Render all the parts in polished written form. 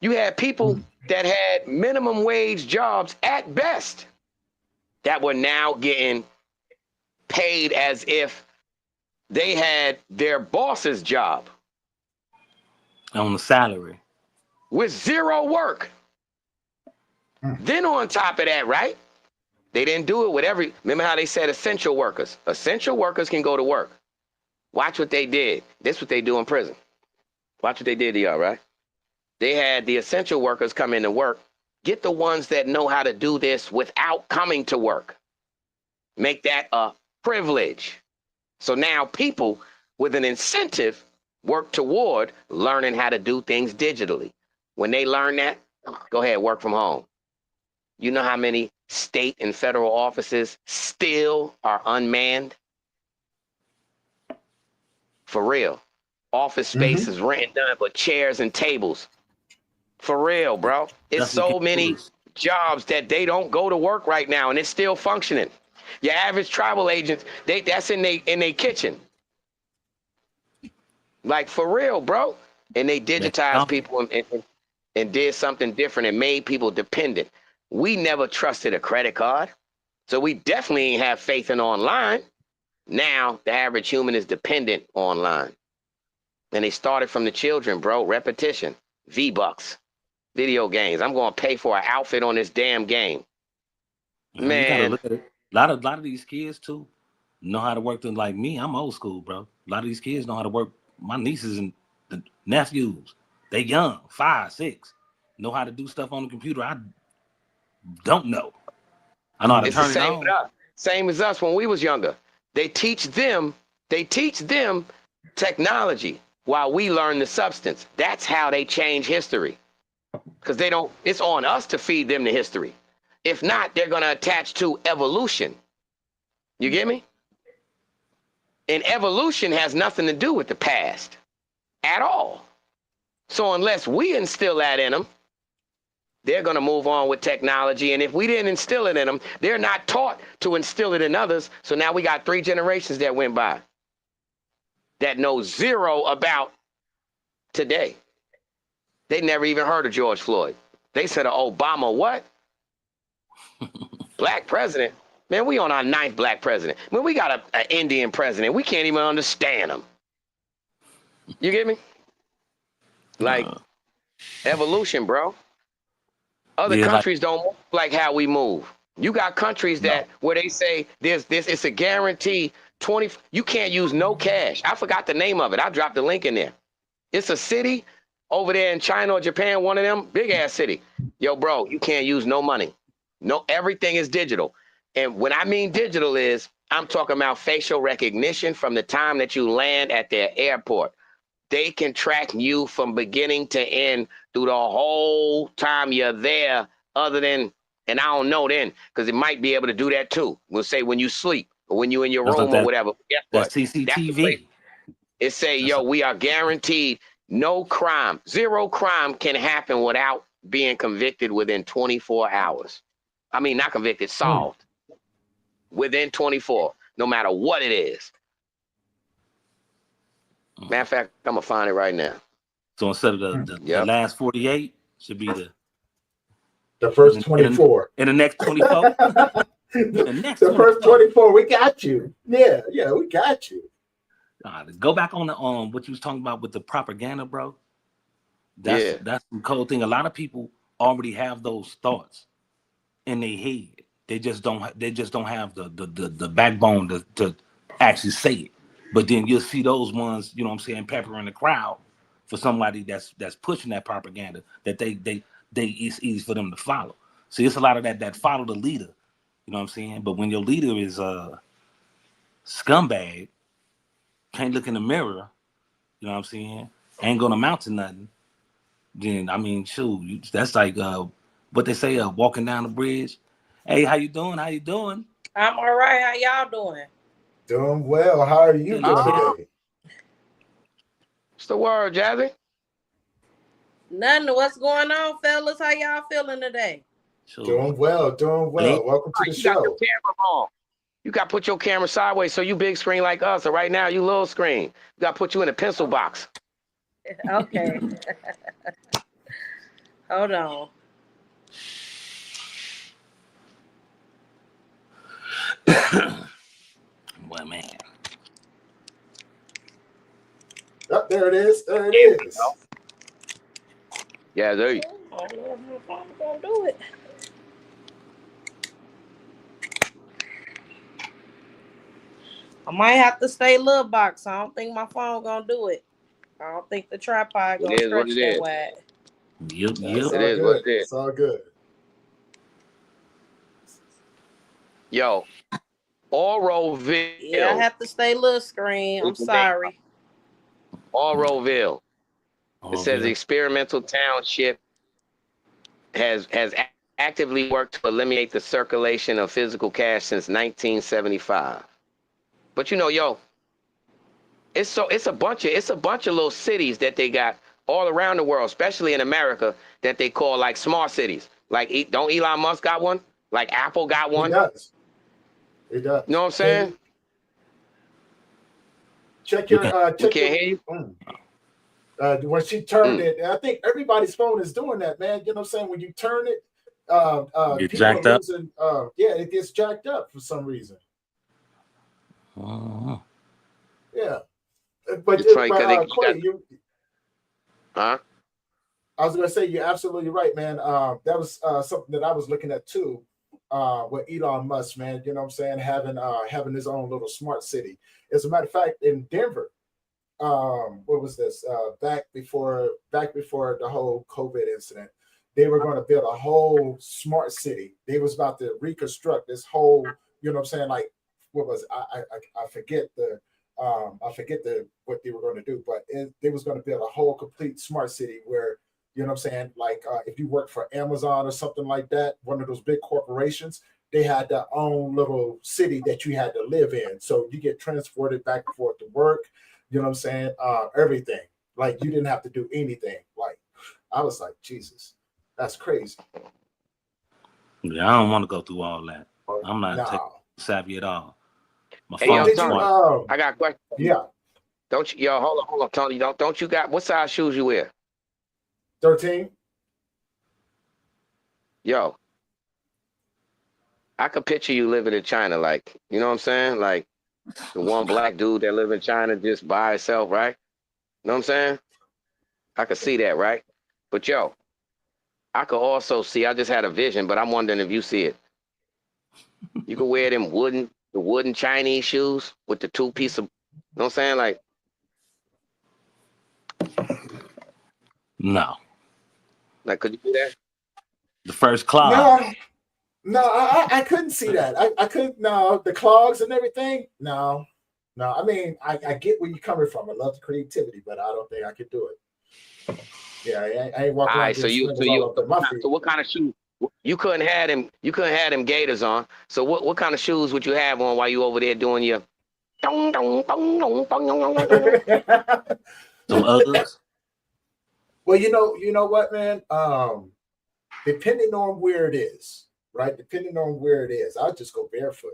You had people that had minimum wage jobs at best that were now getting paid as if they had their boss's job on the salary with zero work. Then on top of that, right? They didn't do it with remember how they said essential workers? Essential workers can go to work. Watch what they did. This is what they do in prison. Watch what they did to y'all, right? They had the essential workers come in to work. Get the ones that know how to do this without coming to work. Make that a privilege. So now people with an incentive work toward learning how to do things digitally. When they learn that, go ahead, work from home. You know how many state and federal offices still are unmanned? For real. Office space is rented done, but chairs and tables. For real, bro. It's so many jobs that they don't go to work right now, and it's still functioning. Your average travel agent, that's in their kitchen. Like, for real, bro. And they digitized people and did something different and made people dependent. We never trusted a credit card, so we definitely ain't have faith in online. Now, the average human is dependent online. And they started from the children, bro. Repetition, V-Bucks, video games. I'm going to pay for an outfit on this damn game. Man. You gotta look at it. A lot of these kids, too, know how to work them like me. I'm old school, bro. A lot of these kids know how to work. My nieces and the nephews, they young, 5, 6, know how to do stuff on the computer. I don't know. I know how to turn it on. Same as us when we was younger. They teach them technology while we learn the substance. That's how they change history. Because it's on us to feed them the history. If not, they're going to attach to evolution. You get me? And evolution has nothing to do with the past at all. So unless we instill that in them, they're going to move on with technology. And if we didn't instill it in them, they're not taught to instill it in others. So now we got 3 generations that went by that know zero about today. They never even heard of George Floyd. They said of Obama, what? Black president? Man, we on our 9th black president. When we got an Indian president, we can't even understand him. You get me? Like, evolution, bro. Other countries don't move like how we move. You got countries where they say it's a guarantee 20. You can't use no cash. I forgot the name of it. I dropped the link in there. It's a city over there in China or Japan, one of them big ass city. Yo, bro, you can't use no money. No, everything is digital. And when I mean digital I'm talking about facial recognition from the time that you land at their airport. They can track you from beginning to end through the whole time you're there, other than, and I don't know then, because it might be able to do that too. We'll say when you sleep or when you're in your room or whatever. Guess what? That's CCTV. It say, yo, we are guaranteed no crime. 0 crime can happen without being convicted within 24 hours. I mean, not convicted, solved. Within 24, no matter what it is. Matter of fact, I'm going to find it right now. So instead of the last 48, should be the first 24. In the next 24? The first 24, we got you. Yeah, we got you. Go back on the what you was talking about with the propaganda, bro. That's the cool thing. A lot of people already have those thoughts in their head. They just don't have the backbone to actually say it. But then you'll see those ones, you know what I'm saying, peppering the crowd for somebody that's pushing that propaganda that it's easy for them to follow. See, it's a lot of that follow the leader, you know what I'm saying? But when your leader is a scumbag, can't look in the mirror, you know what I'm saying, ain't gonna amount to nothing, then I mean, shoot, that's like what they say, walking down the bridge. Hey, how you doing? How you doing? I'm all right. How y'all doing? Doing well. How are you doing today? What's the word, Jassy? Nothing. What's going on, fellas? How y'all feeling today? Sure. Doing well. Welcome to the show. Got your camera wrong. You got to put your camera sideways so you big screen like us. So right now, you little screen. You got to put you in a pencil box. Okay. Hold on. Boy, man. Oh, there it is. There it is. Yeah, there you I don't know if I'm gonna do it. I might have to stay little box. I don't think my phone gonna do it. I don't think the tripod gonna It is what stretch it that is. wide. Yep. It's It all is what good. it is. It's all good. Yo, Auroville. Yeah, I have to stay little screen. I'm sorry. Auroville. It Oh, says yeah. experimental township has actively worked to eliminate the circulation of physical cash since 1975. But you know, yo, it's a bunch of little cities that they got all around the world, especially in America, that they call like smart cities. Like, don't Elon Musk got one? Like Apple got He one? does. He does. You know what I'm saying? Check We your can't We can't hear you. when she turned it, I think everybody's phone is doing that, man. You know what I'm saying? When you turn it, get people are jacked up. losing. Yeah, it gets jacked up for some reason. Yeah, but It's funny because Quay, huh? I was gonna say you're absolutely right, man. That was something that I was looking at too. With Elon Musk, man, you know what I'm saying, having his own little smart city. As a matter of fact, in Denver, what was this? Back before the whole COVID incident, they were going to build a whole smart city. They was about to reconstruct this whole, you know what I'm saying, like what was I forget the what they were going to do, but they was going to build a whole complete smart city where, you know what I'm saying, like if you work for Amazon or something like that, one of those big corporations, they had their own little city that you had to live in. So you get transported back and forth to work, you know what I'm saying? Everything. Like you didn't have to do anything. Like I was like, Jesus, that's crazy. Yeah, I don't want to go through all that. I'm not tech No. savvy at all. My Hey, phone's yo, Did you smart. I got a question. yeah, Don't you, yo, hold on, Tony. Don't you got what size shoes you wear? 13? Yo, I could picture you living in China, like, you know what I'm saying? Like the one black dude that live in China just by himself, right? You know what I'm saying? I could see that, right? But yo, I could also see, I just had a vision, but I'm wondering if you see it. You could wear them wooden Chinese shoes with the two piece of, you know what I'm saying? Like, No. like, could you do that? The first class. No, I couldn't see that. I couldn't. No, the clogs and everything. No. I mean, I get where you're coming from. I love the creativity, but I don't think I could do it. Yeah, I ain't walking All around right, getting sprinkles all up in my feet. so what kind of shoe? You couldn't have them. You couldn't have them Gators on. So what kind of shoes would you have on while you over there doing your? Some others. Well, you know what, man. Depending on where it is, right? Depending on where it is, I'll just go barefoot.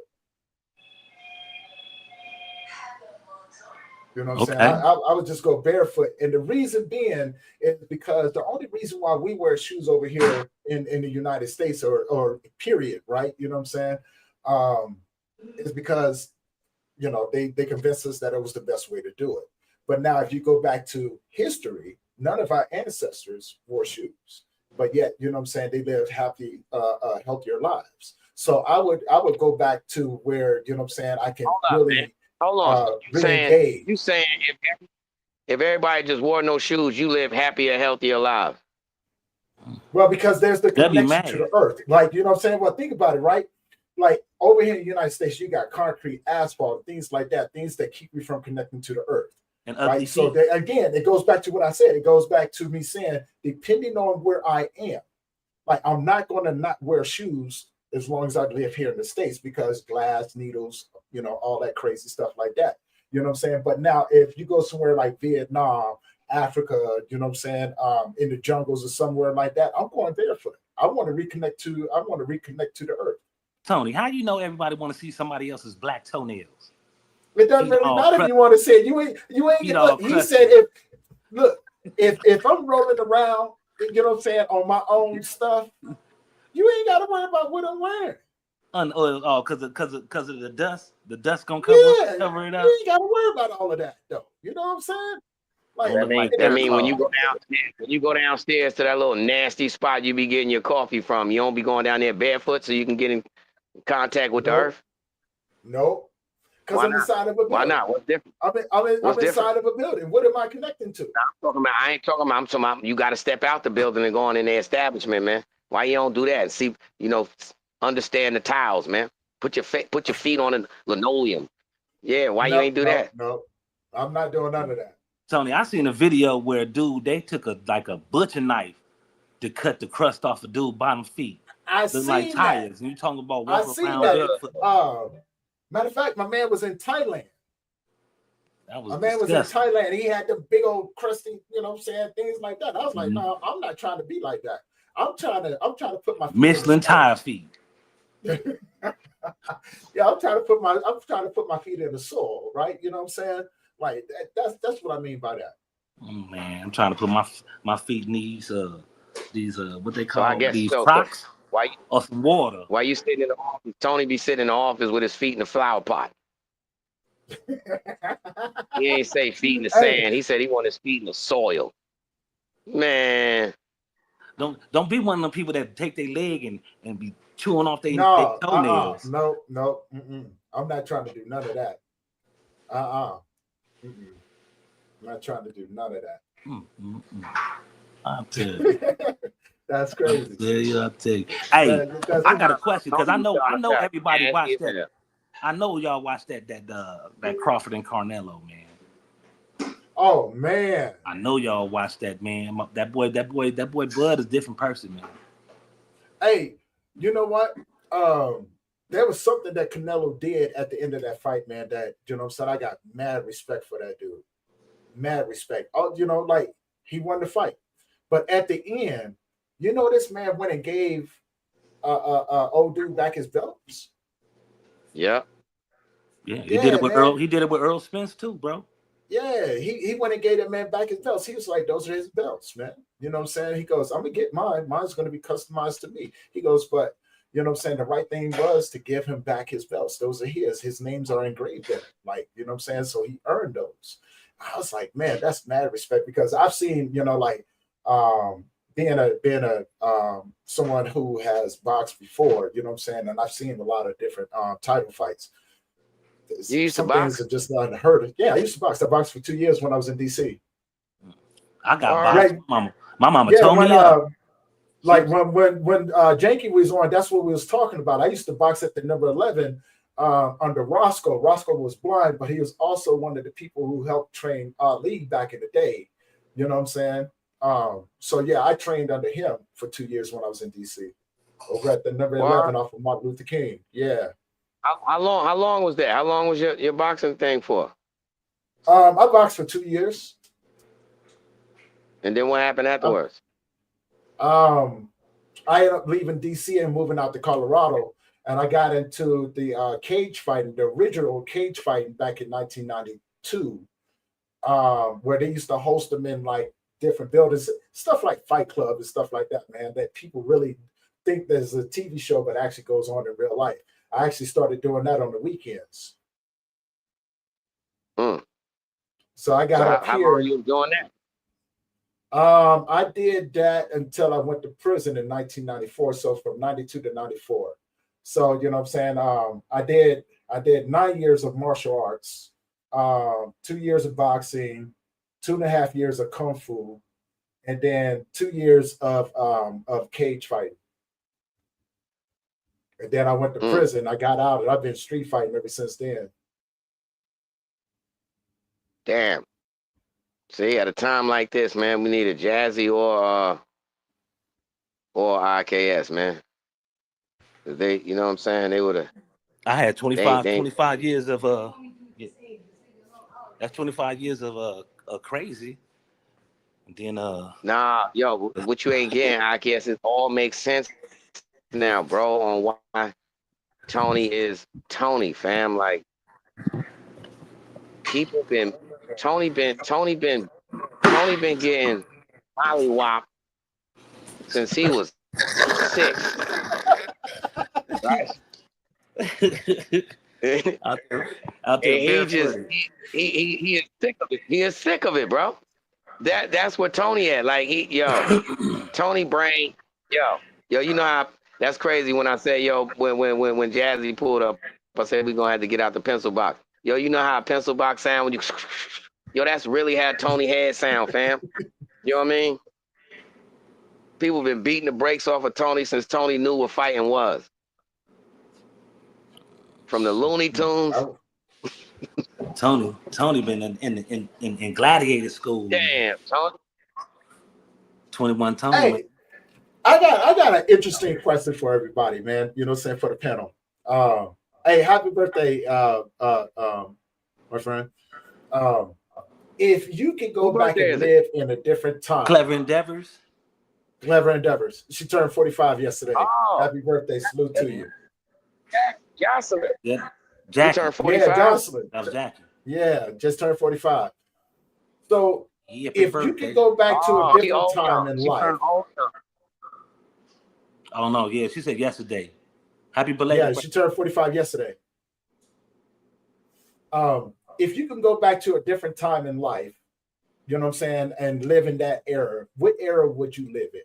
You know what I'm saying? I would just go barefoot. And the reason being is because the only reason why we wear shoes over here in the United States or period, right? You know what I'm saying? Is because, you know, they convinced us that it was the best way to do it. But now if you go back to history, none of our ancestors wore shoes. But yet, you know what I'm saying, they lived happy, healthier lives. So I would go back to where, you know what I'm saying, I can really hold on. You saying if everybody just wore no shoes, you live happier, healthier lives? Well, because there's the connection to the earth. Like, you know what I'm saying? Well, think about it, right? Like over here in the United States, you got concrete, asphalt, things like that, things that keep you from connecting to the earth. And right. So again, it goes back to what I said. It goes back to me saying, depending on where I am, like I'm not going to not wear shoes as long as I live here in the States because glass, needles, you know, all that crazy stuff like that. You know what I'm saying? But now if you go somewhere like Vietnam, Africa, you know what I'm saying, in the jungles or somewhere like that, I'm going barefoot. I want to reconnect to the earth. Tony, how do you know everybody want to see somebody else's black toenails? It doesn't really matter if you want to say it. You ain't look, he said if I'm rolling around you know what I'm saying, on my own stuff, you ain't got to worry about what I'm wearing. Because of the dust. The dust gonna cover it up. You ain't got to worry about all of that though. You know what I'm saying? Like, I mean, when you go downstairs to that little nasty spot you be getting your coffee from, you don't be going down there barefoot so you can get in contact with the earth. Nope. Because I'm inside of a building. Why not? What's different? I'm inside of a building. What am I connecting to? I ain't talking about. I'm talking about you got to step out the building and go on in the establishment, man. Why you don't do that? See, understand the tiles, man. Put your feet on the linoleum. Yeah, why you ain't do that? No, I'm not doing none of that. Tony, I seen a video where they took a butcher knife to cut the crust off a dude's bottom feet. I seen like tires, that. And you talking about walking around barefoot. Matter of fact, my man was in Thailand. My man was in Thailand. He had the big old crusty, you know what I'm saying, things like that. I was like, no, I'm not trying to be like that. I'm trying to put my feet Michelin tire feet. Yeah, I'm trying to put my feet in the soil, right? You know what I'm saying? Like that's what I mean by that. Oh man, I'm trying to put my feet in these what they call these so, Crocs. Why or some water? Why you sitting in the office? Tony be sitting in the office with his feet in the flower pot. He ain't say feet in the sand. He said he want his feet in the soil. Man, don't be one of them people that take their leg and be chewing off their toenails. No. I'm not trying to do none of that. I'm not trying to do none of that. I'll tell you. That's crazy. I'll tell you. Hey, I got a question because I know everybody watched that. I know y'all watched that Crawford and Carnello, man. Oh man. I know y'all watched that, man. That boy Bud is a different person, man. Hey, you know what? There was something that Canelo did at the end of that fight, man, that, you know what I'm saying, I got mad respect for that dude. Mad respect. Oh, like he won the fight. But at the end, this man went and gave old dude back his belts. Yeah. Yeah, he did it with Earl. He did it with Earl Spence too, bro. Yeah, he went and gave that man back his belts. He was like, those are his belts, man. You know what I'm saying? He goes, I'm gonna get mine. Mine's gonna be customized to me. He goes, but you know what I'm saying? The right thing was to give him back his belts. Those are his. His names are engraved in it. Like, you know what I'm saying? So he earned those. I was like, man, that's mad respect, because I've seen, being a someone who has boxed before, you know what I'm saying, and I've seen a lot of different title fights. You used Some to box? things are just not unheard of. Yeah, I used to box. I boxed for 2 years when I was in DC. I got boxed. My mama told me like when Janky was on, that's what we was talking about. I used to box at the number 11 under Roscoe. Roscoe was blind, but he was also one of the people who helped train Ali back in the day. You know what I'm saying? So yeah, I trained under him for 2 years when I was in DC, over at the number 11 off of Martin Luther King. Yeah. How long was that? How long was your boxing thing for? I boxed for 2 years. And then what happened afterwards? I ended up leaving DC and moving out to Colorado, and I got into the cage fighting, the original cage fighting back in 1992, where they used to host them in like different buildings, stuff like Fight Club and stuff like that, man, that people really think there's a TV show, but actually goes on in real life. I actually started doing that on the weekends. So I got up how here. How long you doing that? I did that until I went to prison in 1994. So from 92 to 94. So, you know what I'm saying? I did 9 years of martial arts, 2 years of boxing, 2.5 years of kung fu, and then 2 years of cage fighting. And then I went to prison. I got out, and I've been street fighting ever since then. Damn. See, at a time like this, man, we need a Jassy or IKS, man. They, you know what I'm saying? They would have. I had 25 years of that's 25 years of crazy. And then Nah, yo, what you ain't getting, IKS, it all makes sense now, bro, on why Tony is Tony, fam. Like, Tony been getting mollywopped since he was 6. Right? out there he just barefooted. he is sick of it. He is sick of it, bro. That's where Tony at. Like Tony Brain, you know how that's crazy when I say when Jassy pulled up, I said we're gonna have to get out the pencil box. You know how a pencil box sound when you that's really how Tony head sound, fam. You know what I mean? People been beating the brakes off of Tony since Tony knew what fighting was. From the Looney Tunes. Tony been in gladiator school. Damn, Tony. 21 Tony. Hey, I got an interesting question for everybody, man. You know what I'm saying, for the panel. Hey, happy birthday, my friend. If you could go back and live in a different time. Clever Endeavors. She turned 45 yesterday. Oh. Happy birthday. Salute to you. Jocelyn. Yeah. Jackie. Turned 45. Yeah, Jocelyn. That was Jackie. Yeah, just turned 45. So if you could go back to a different time in life. Oh no, yeah, she said yesterday. Happy belated. Yeah, she turned 45 yesterday. If you can go back to a different time in life, you know what I'm saying, and live in that era, what era would you live in?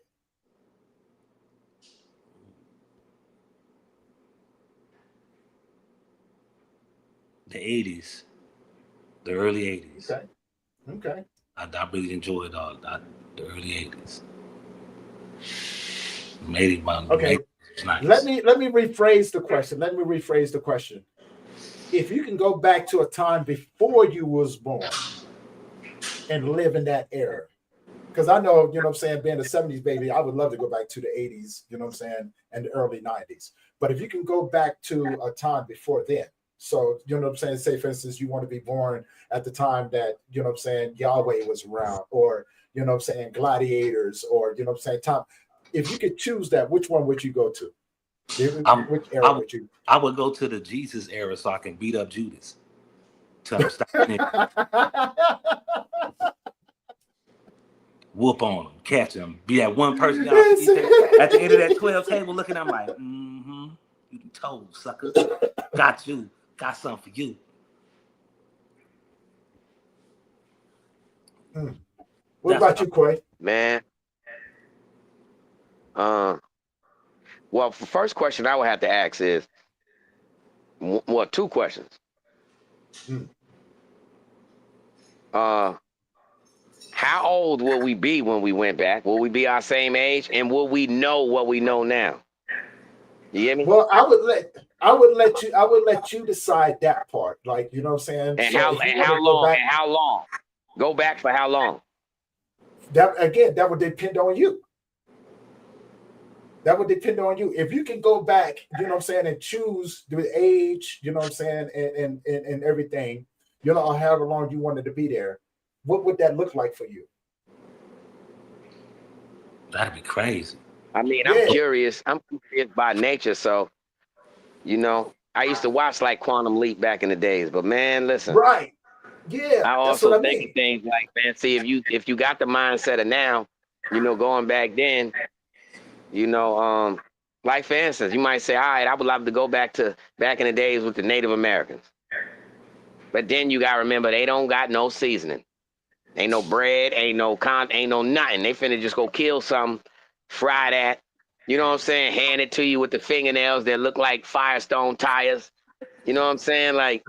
The 80s, the early 80s. Okay. I really enjoyed the early 80s. Maybe okay. Nice. Let me rephrase the question. If you can go back to a time before you was born and live in that era, because I know, you know what I'm saying, being a 70s baby, I would love to go back to the 80s, you know what I'm saying, and the early 90s. But if you can go back to a time before then, so, you know what I'm saying, say, for instance, you want to be born at the time that, you know what I'm saying, Yahweh was around, or, you know what I'm saying, gladiators, or, you know what I'm saying, time. If you could choose that, which one would you go to? Which era would you? I would go to the Jesus era so I can beat up Judas. Tell him stop. Whoop on him, catch him, be that one person at the end of that 12 table looking at him like, you told, sucker. Got you. Got something for you. What about you, Quay? Man. Well, the first question I would have to ask is, well, 2 questions. How old will we be when we went back? Will we be our same age? And will we know what we know now? You get me? Well, I would let you decide that part. Like, you know what I'm saying? And how long? Go back for how long? That would depend on you. That would depend on you. If you can go back, you know what I'm saying, and choose the age, you know what I'm saying, and everything, you know, however long you wanted to be there, what would that look like for you? That'd be crazy. I mean, I'm curious. I'm curious by nature. So, you know, I used to watch like Quantum Leap back in the days. But man, listen. Right. Yeah. I also think of things like, man, see, if you got the mindset of now, you know, going back then, you know, like for instance, you might say, all right, I would love to go back in the days with the Native Americans. But then you gotta remember, they don't got no seasoning. Ain't no bread, ain't no nothing. They finna just go kill something, fry that, you know what I'm saying, hand it to you with the fingernails that look like Firestone tires. You know what I'm saying? Like,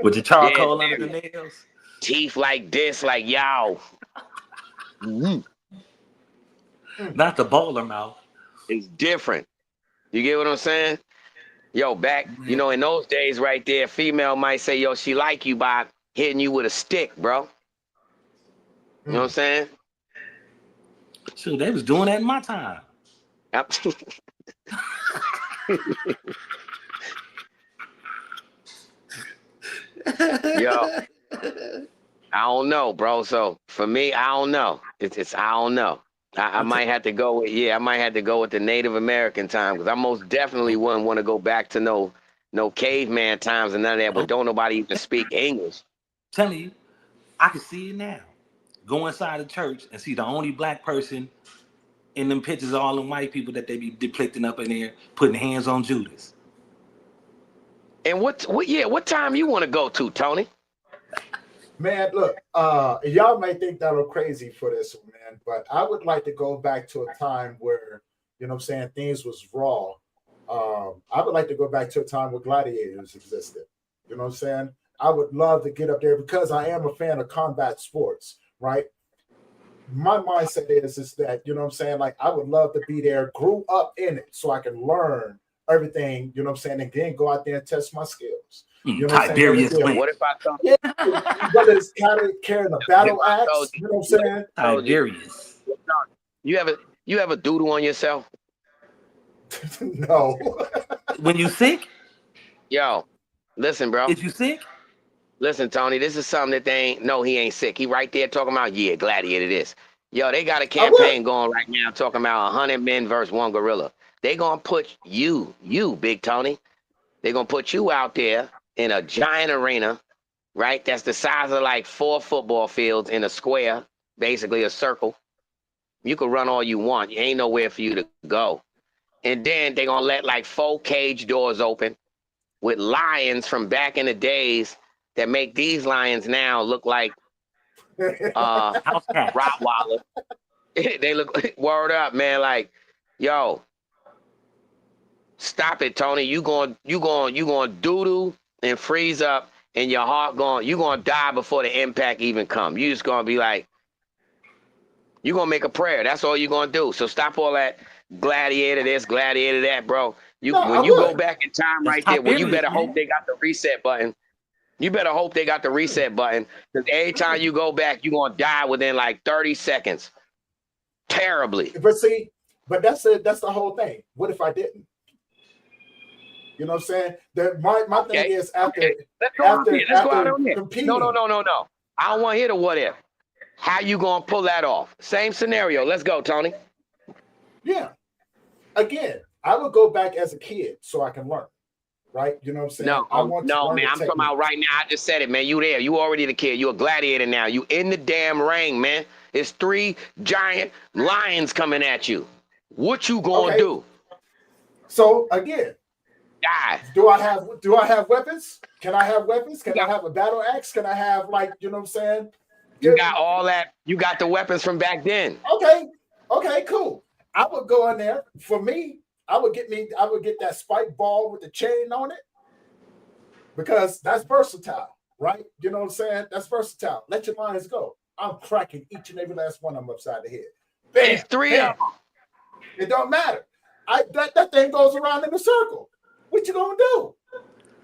with the charcoal under the nails. Teeth like this, like yow. Not the bowler mouth. It's different. You get what I'm saying? Yo, back, you know, in those days right there, female might say, yo, she like you by hitting you with a stick, bro. You know what I'm saying? Shoot, they was doing that in my time. Yo, I don't know, bro. So for me, I don't know. I don't know. I might have to go with the Native American time, because I most definitely wouldn't want to go back to no caveman times and none of that. But don't nobody even speak English. Telling you, I can see it now. Go inside the church and see the only black person in them pictures of all them white people that they be depicting up in there, putting hands on Judas. And what time you want to go to, Tony? Man, look, y'all may think that I'm crazy for this, man, but I would like to go back to a time where, you know what I'm saying, things was raw. I would like to go back to a time where gladiators existed. You know what I'm saying? I would love to get up there because I am a fan of combat sports, right? My mindset is that, you know what I'm saying, like I would love to be there, grew up in it so I can learn everything, you know what I'm saying, and then go out there and test my skills. You know Tiberius. What if I thought? Yeah, whether it's carrying a battle axe, you know what I'm saying? Tiberius. You ever doodle on yourself? No. When you sick? Yo, listen, bro. Is you sick? Listen, Tony, this is something that they ain't. No, he ain't sick. He right there talking about, yeah, gladiator this. Yo, they got a campaign going right now talking about 100 men versus 1 gorilla. They gonna put you, Big Tony. They gonna put you out there in a giant arena, right? That's the size of like 4 football fields in a square, basically a circle. You can run all you want. You ain't nowhere for you to go. And then they gonna let like 4 cage doors open with lions from back in the days that make these lions now look like Rottweiler. They look, word up, man. Like, yo, stop it, Tony. You going doodle and freeze up, and your heart you gonna die before the impact even come. You just gonna be like, you gonna make a prayer. That's all you gonna do. So stop all that gladiator this, gladiator that, bro. When you go back in time right there, well, you better hope they got the reset button. You better hope they got the reset button, because every time you go back, you're gonna die within like 30 seconds. Terribly. But see, that's the whole thing. What if I didn't? You know what I'm saying? My thing is after competing. No. I don't want to hear the what if. How you gonna pull that off? Same scenario. Let's go, Tony. Yeah. Again, I would go back as a kid so I can learn. Right? You know what I'm saying? No, man. I'm talking about right now. I just said it, man. You there. You already the kid. You a gladiator now. You in the damn ring, man. It's 3 giant lions coming at you. What you gonna do? So again, die. Do I have weapons? Can I have weapons? Can I have a battle axe? Can I have, like, you know what I'm saying? You got all that. You got the weapons from back then. Okay, cool. I would go in there. For me, I would get that spike ball with the chain on it, because that's versatile, right? You know what I'm saying? That's versatile. Let your lions go. I'm cracking each and every last one of them upside the head. Bam, it's 3 of them. It don't matter. That thing goes around in a circle. What you gonna do?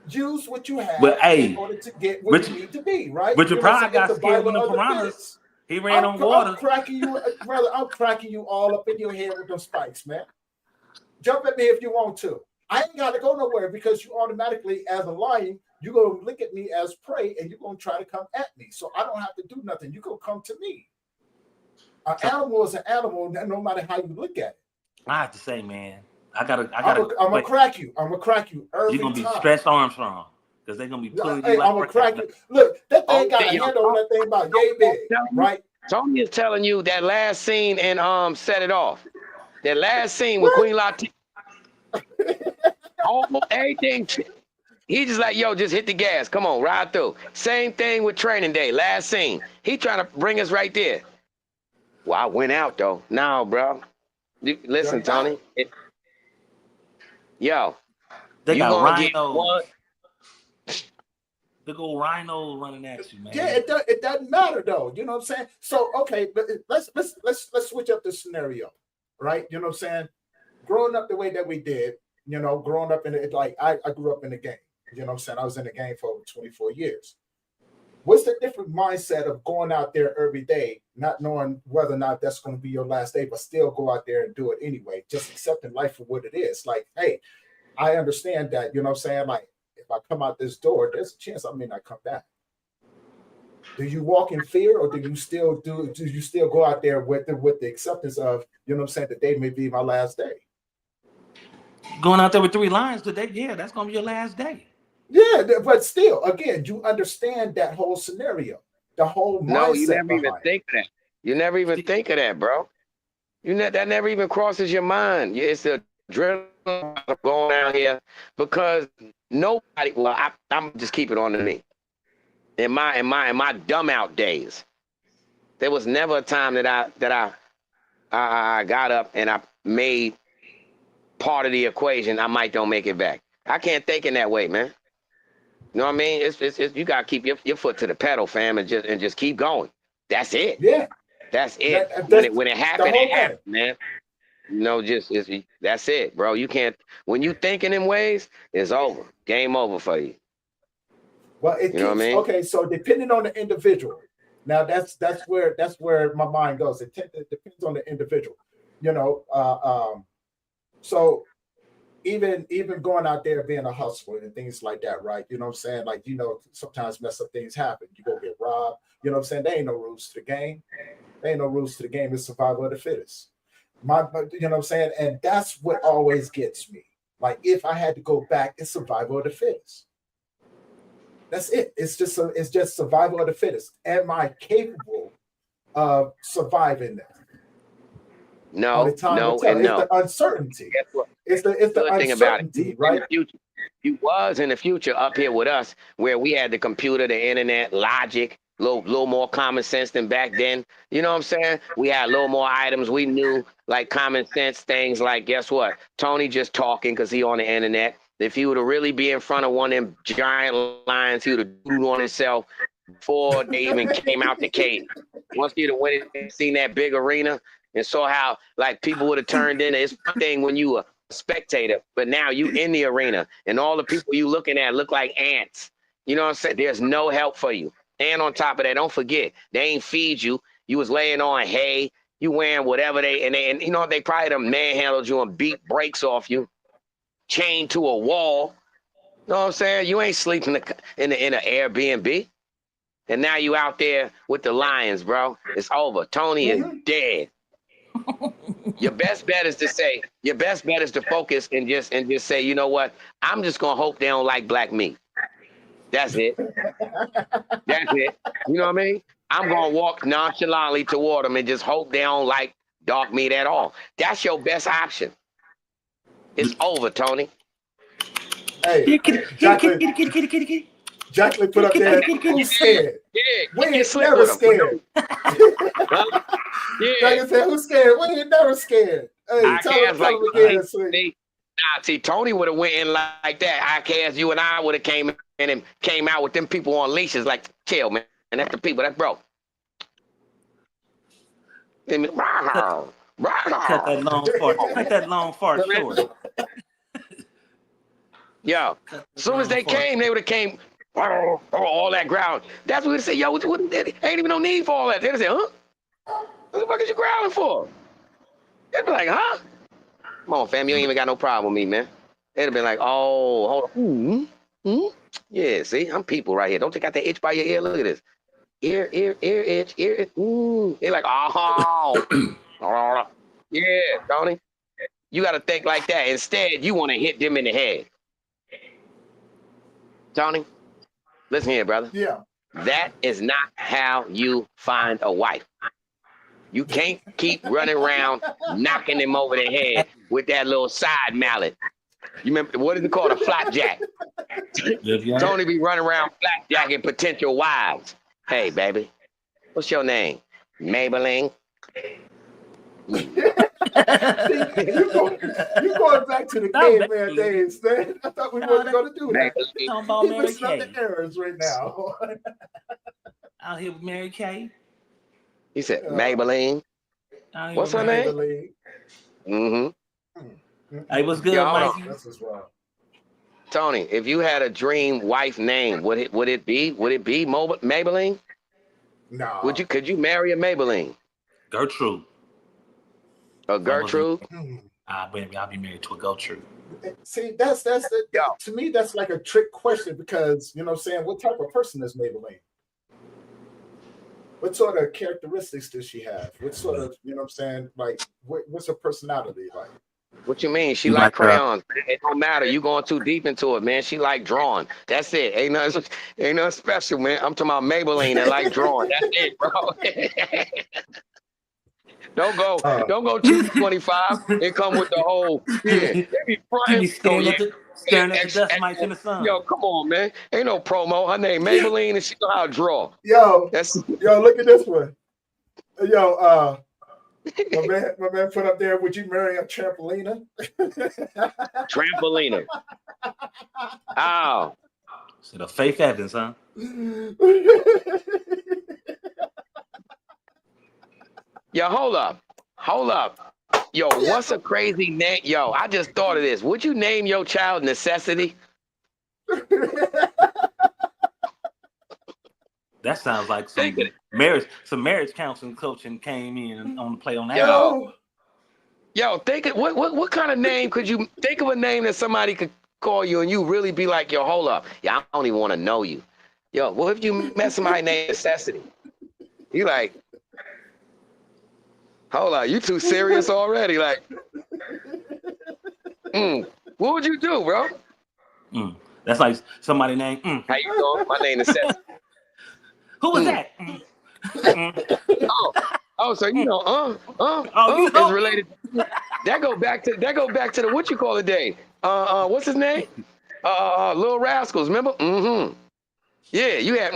Use what you have in order to get where you need to be, right? Richard Pryor got scared when the piranhas. He ran on water. I'm cracking you, brother. I'm cracking you all up in your head with those spikes, man. Jump at me if you want to. I ain't got to go nowhere, because you automatically, as a lion, you're going to look at me as prey, and you're going to try to come at me. So I don't have to do nothing. You're going to come to me. An animal is an animal, no matter how you look at it. I have to say, man, I'm gonna crack you. I'm gonna crack you. You're gonna be Stretch Armstrong, because they're gonna be pulling you. I'm gonna crack you. Look, that thing got a handle on that thing about yay big, right? Tony is telling you that last scene in Set It Off. That last scene with Queen Latifah. Almost everything. He just like, yo, just hit the gas. Come on, ride through. Same thing with Training Day. Last scene. He trying to bring us right there. Well, I went out though. No, bro. Listen, Tony. Yo, they got rhinos. Big old rhino running at you, man. Yeah, it doesn't matter though. You know what I'm saying? So okay, but let's switch up the scenario, right? You know what I'm saying? Growing up the way that we did, you know, growing up in it, like I grew up in the game. You know what I'm saying? I was in the game for over 24 years. What's the different mindset of going out there every day, not knowing whether or not that's going to be your last day, but still go out there and do it anyway, just accepting life for what it is? Like, hey, I understand that, you know what I'm saying? Like, if I come out this door, there's a chance I may not come back. Do you walk in fear, or do you still go out there with the acceptance of, you know what I'm saying, today may be my last day? Going out there with 3 lions today, yeah, that's going to be your last day. Yeah, but still, again, you understand that whole scenario, the whole mindset. No, you never even think of that. You never even think of that, bro. That never even crosses your mind. It's the adrenaline going down here because nobody. Well, I'm just keep it on to me. In my dumb out days, there was never a time that I got up and I made part of the equation. I might don't make it back. I can't think in that way, man. You know what I mean? It's you gotta keep your foot to the pedal, fam, and just keep going. That's it. Yeah. That's it. That's when it the happened, whole it happened, man. That's it, bro. You can't when you thinking in ways, it's over. Game over for you. Well, it You know what I mean? okay. So depending on the individual, now that's where my mind goes. It depends on the individual, you know. So even going out there being a hustler and things like that, right? You know what I'm saying? Like, you know, sometimes mess up things happen. You go get robbed. You know what I'm saying? There ain't no rules to the game. There ain't no rules to the game. It's survival of the fittest. You know what I'm saying? And that's what always gets me. Like, if I had to go back, it's survival of the fittest. That's it. It's just survival of the fittest. Am I capable of surviving that? No. It's the uncertainty. It's the thing about uncertainty, it, right? You was in the future up here with us where we had the computer, the internet, logic, little more common sense than back then. You know what I'm saying? We had a little more items we knew, like common sense things like, guess what? Tony just talking because he on the internet. If he were to really be in front of one of them giant lions, he would have dooed on himself before they even came out the cage. Once he'd have went and seen that big arena and saw how like people would have turned in. It's one thing when you were a spectator, but now you in the arena and all the people you looking at look like ants. You know what I'm saying? There's no help for you. And on top of that, don't forget, they ain't feed you. You was laying on hay. You wearing whatever and you know, they probably done manhandled you and beat brakes off you, chained to a wall. You know what I'm saying? You ain't sleeping in an Airbnb. And now you out there with the Lions, bro. It's over. Tony is dead. Your best bet is to focus and just say, you know what? I'm just gonna hope they don't like black meat. That's it. That's it. You know what I mean? I'm gonna walk nonchalantly toward them and just hope they don't like dark meat at all. That's your best option. It's over, Tony. Hey, Jacqueline put up there, who's scared? Yeah, we ain't never scared. Jacqueline said, who's scared? We ain't never scared. Hey, tell him again, sweet. See, Tony would have went in like that. You and I would have came in and came out with them people on leashes like, chill, man. And that's the people, that's broke. Cut that long fart short. Yo, as soon as they came, they would have came all that ground. That's what they say, yo, ain't even no need for all that. They'd say, huh? What the fuck is you growling for? They'd be like, huh? Come on, fam, you ain't even got no problem with me, man. They'd have been like, oh, hold on. Yeah, see, I'm people right here. Don't you got that itch by your ear? Look at this. Ear itch, ear itch. They're like, oh. Yeah, Tony. You got to think like that. Instead, you want to hit them in the head. Tony, listen here, brother. Yeah. That is not how you find a wife. You can't keep running around knocking them over the head with that little side mallet. You remember, what is it called? A flapjack. Tony be running around flapjacking potential wives. Hey, baby, what's your name? Maybelline. You going back to the caveman days, man. I thought we weren't going to do that. Talking about Mary Kay. The errors right now. Out here with Mary Kay. He said, Maybelline. What's her name? Hey, what's good, Mikey? Tony, if you had a dream wife name, would it be Maybelline? No. Could you marry a Maybelline? Gertrude. A Gertrude? I'll be married to a Gertrude. See, that's to me, that's like a trick question because, you know what I'm saying, what type of person is Maybelline? What sort of characteristics does she have? What sort of, you know what I'm saying, like, what's her personality like? What you mean? She like crayons. It don't matter. You going too deep into it, man. She like drawing. That's it. Ain't nothing special, man. I'm talking about Maybelline that like drawing. That's it, bro. Don't go 225 and come with the whole, yeah. They be She fronting. be staring at the dust mites in the sun. Yo, come on, man. Ain't no promo. Her name Maybelline, and she know how to draw. Yo, That's look at this one. Yo, my man put up there, would you marry a trampolina? Trampolina. Oh. So the Faith Evans, huh? Yo, hold up. Yo, what's a crazy name? Yo, I just thought of this. Would you name your child Necessity? That sounds like some marriage counseling coaching came in on the play on that. Yo, think it. What kind of name could you think of? A name that somebody could call you and you really be like, yo, hold up. Yeah, I don't even want to know you. Yo, what if you met somebody named Necessity? You like, hold up, you too serious already. Like, what would you do, bro? That's like somebody named. How you doing? My name is Necessity. Who was that? Oh, so you know, you know is related. That go back to the what you call it day. What's his name? Little Rascals, remember? Yeah, you had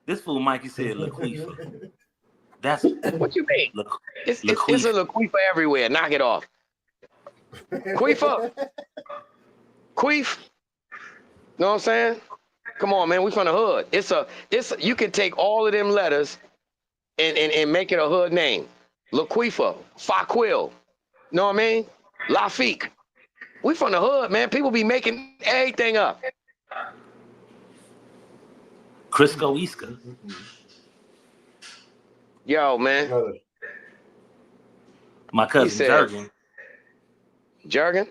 This fool Mikey said Laquifa. That's what you mean? It's a Laquifa everywhere. Knock it off. Queefa. Queef. Know what I'm saying? Come on, man. We from the hood. It's you can take all of them letters and make it a hood name. Laquifa, Faquil. Know what I mean? Lafique. We from the hood, man. People be making everything up. Crisco Isca. Yo, man. My cousin Jurgen. Jurgen?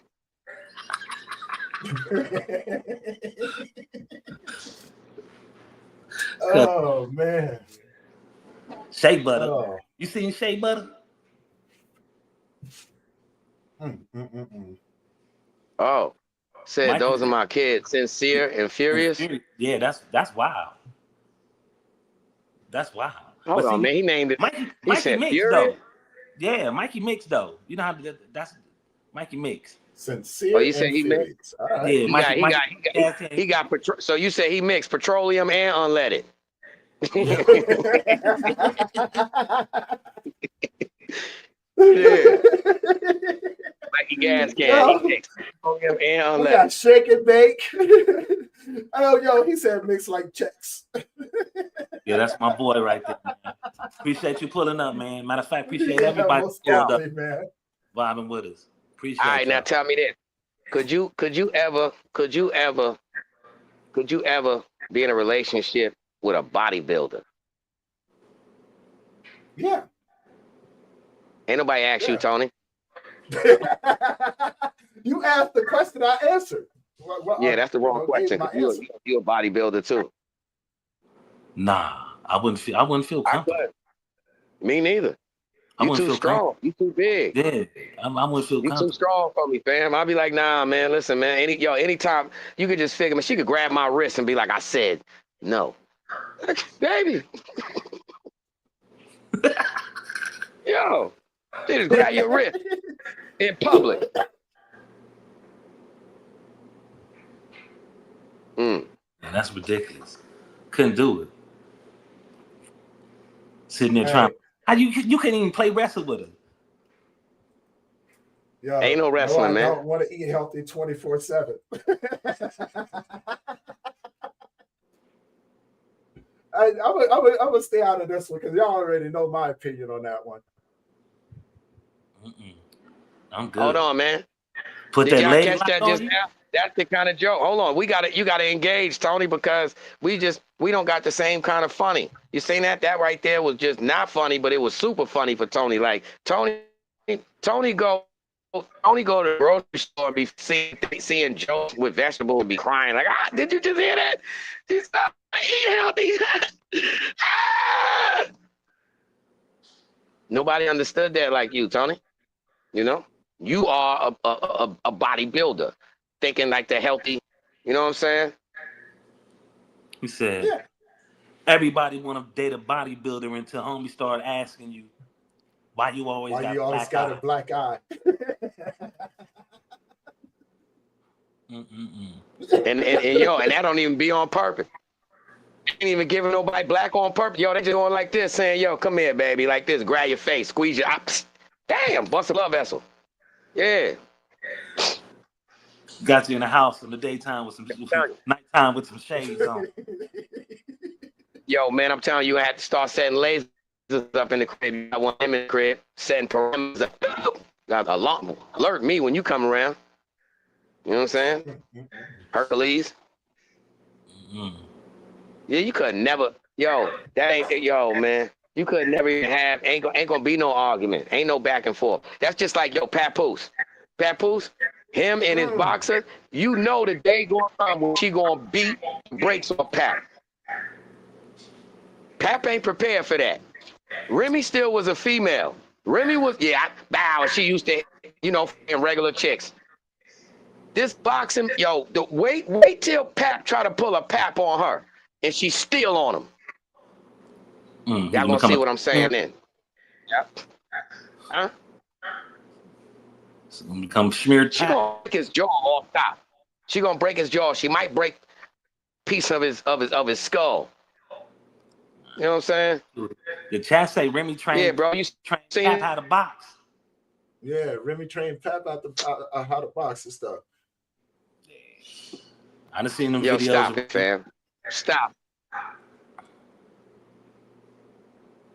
Oh man. Shea Butter. You seen Shea Butter? Oh, said Mikey, those are my kids, Sincere and Furious. Yeah, that's wild. That's wild. Hold on, man. He named it. Mikey said Mix Furious? though. Yeah, Mikey Mix though. You know how that's Mikey Mix. Sincere. Oh, you said he mixed? Right. Yeah, he got so you say he mixed petroleum and unleaded. Yeah. Mikey gas can. He mixed petroleum and unleaded. We got shake and bake. Oh, he said mix like checks. Yeah, that's my boy right there, man. Appreciate you pulling up, man. Matter of fact, appreciate everybody pulled up, man. Vibing with us. Appreciate all right, now tell me this. Could you ever be in a relationship with a bodybuilder? Yeah. Ain't nobody asked you, Tony. You asked the question, I answered. Yeah, that's the wrong question. You a bodybuilder too. Nah, I wouldn't feel comfortable. Me neither. You too strong. You too big. Yeah, I wouldn't feel comfortable. You too strong for me, fam. I'll be like, nah, man. Listen, man. Anytime you could just figure, man. She could grab my wrist and be like, I said no, baby. Yo, she just grab your wrist in public. Man, that's ridiculous. Couldn't do it. Sitting there trying. How you can't even play wrestle with her? Yo, ain't no wrestling, man. I don't want to eat healthy 24/7. I would stay out of this one because y'all already know my opinion on that one. I'm good. Hold on, man. Did y'all catch that just now? That's the kind of joke. Hold on, you gotta engage, Tony, because we don't got the same kind of funny. You seen that? That right there was just not funny, but it was super funny for Tony. Like Tony go to the grocery store and be seeing jokes with vegetables and be crying like, did you just hear that? She's not eating healthy. Nobody understood that like you, Tony. You know, you are a bodybuilder, thinking like the healthy. You know what I'm saying? He said, everybody want to date a bodybuilder until homie start asking you, Why you always Why got you always got a black eye? And yo, and that don't even be on purpose. Ain't even giving nobody black on purpose. Yo, they just going like this, saying, yo, come here, baby, like this, grab your face, squeeze your eyes. Damn, bust a blood vessel. Yeah. Got you in the house in the daytime with some nighttime with some shades on. Yo, man, I'm telling you, I had to start setting lasers up in the crib. I want him in the crib, setting parameters up. Got alarm, alert me when you come around. You know what I'm saying? Hercules. Yeah, you could never. Yo, that ain't. Yo, man, you could never even have. Ain't gonna be no argument. Ain't no back and forth. That's just like yo, Papoose. Papoose, him and his boxer. You know the day going come when she gonna beat breaks on Pap. Pap ain't prepared for that. Remy still was a female. Remy was, she used to, in regular chicks. This boxing, yo, wait till Pap try to pull a Pap on her, and she's still on him. Y'all gonna see what I'm saying then. Yep. Huh? It's gonna become smeared. She gonna break his jaw off top. She gonna break his jaw. She might break a piece of his skull. You know what I'm saying? The chat say Remy trained. Yeah, bro. You trained Pap how to box. Yeah, Remy trained Pap how to box and stuff. I done seen them videos. Stop it, fam.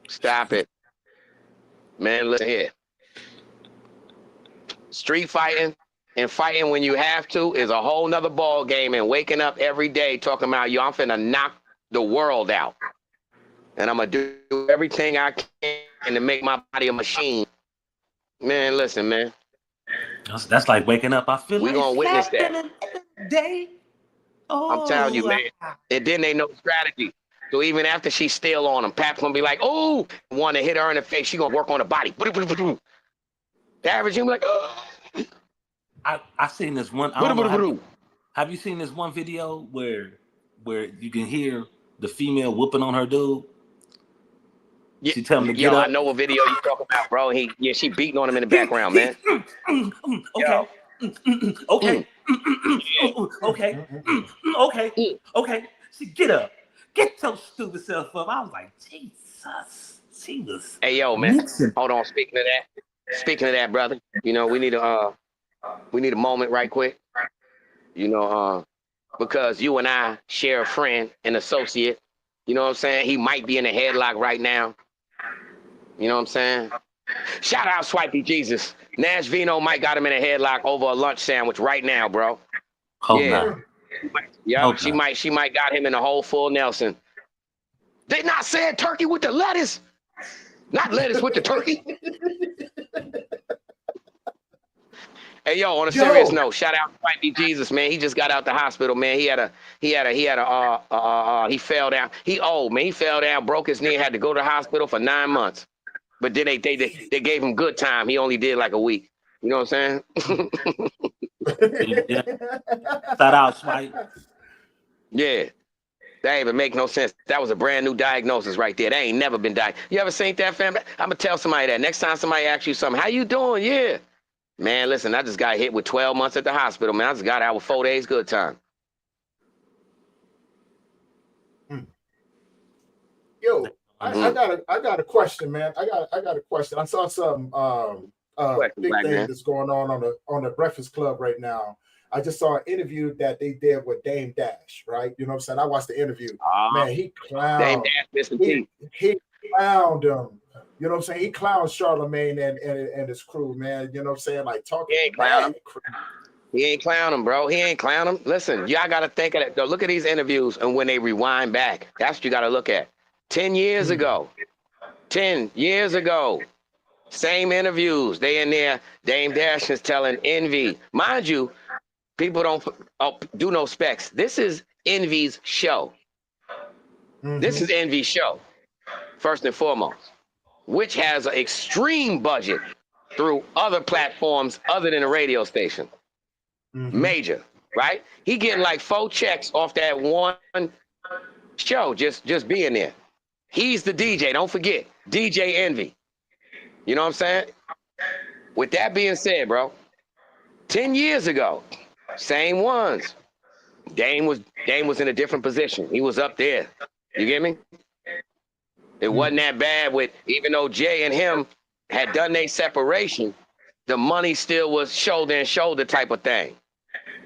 Stop it. Man, listen here. Street fighting and fighting when you have to is a whole nother ball game, and waking up every day talking about, yo, I'm finna knock the world out. And I'm going to do everything I can to make my body a machine. Man, listen, man. That's like waking up. I feel we like going to witness that. Day. Oh, I'm telling you, man. And then they know strategy. So even after she's still on him, Pap's going to be like, oh, want to hit her in the face. She going to work on the body. The average human like, oh. I seen this one. Have you seen this one video where you can hear the female whooping on her dude? She tell him to get up. I know a video you talking about, bro. She beating on him in the background, man. Okay. Okay. She get up. Get your stupid self up. I was like, Jesus. She was. Hey, yo, man. Hold on. Speaking of that, brother. We need a moment right quick. Because you and I share a friend, an associate. You know what I'm saying? He might be in a headlock right now. You know what I'm saying? Shout out Swipey Jesus. Nash Vino might got him in a headlock over a lunch sandwich right now, bro. She might got him in a whole full Nelson. They not saying turkey with the lettuce. Not lettuce with the turkey. Hey, yo, on a serious note, shout out Swipey Jesus, man. He just got out the hospital, man. He fell down. He old, man. He fell down, broke his knee, had to go to the hospital for 9 months. But then they gave him good time. He only did like a week. You know what I'm saying? Shout out, Swipe. Yeah. That ain't even make no sense. That was a brand new diagnosis right there. That ain't never been diagnosed. You ever seen that, fam? I'm going to tell somebody that. Next time somebody asks you something, how you doing? Yeah. Man, listen, I just got hit with 12 months at the hospital, man. I just got out with 4 days good time. Yo, I got a question, man. I got a question. I saw some big thing that's going on the Breakfast Club right now. I just saw an interview that they did with Dame Dash, right? You know what I'm saying? I watched the interview. Man, he clowned. Dame Dash, he clowned him. You know what I'm saying? He clowns Charlemagne and his crew, man. You know what I'm saying? Like talking. He ain't clown him. He ain't clown him, bro. He ain't clown him. Listen, y'all got to think of it. Look at these interviews, and when they rewind back, that's what you got to look at. 10 years ago, same interviews. They in there. Dame Dash is telling Envy. Mind you, people don't do no specs. This is Envy's show. This is Envy's show, first and foremost, which has an extreme budget through other platforms other than a radio station. Major, right? He getting like 4 checks off that one show, just being there. He's the DJ. Don't forget, DJ Envy. You know what I'm saying? With that being said, bro, 10 years ago, same ones. Dame was in a different position. He was up there. You get me? It wasn't that bad with, even though Jay and him had done their separation, the money still was shoulder and shoulder type of thing.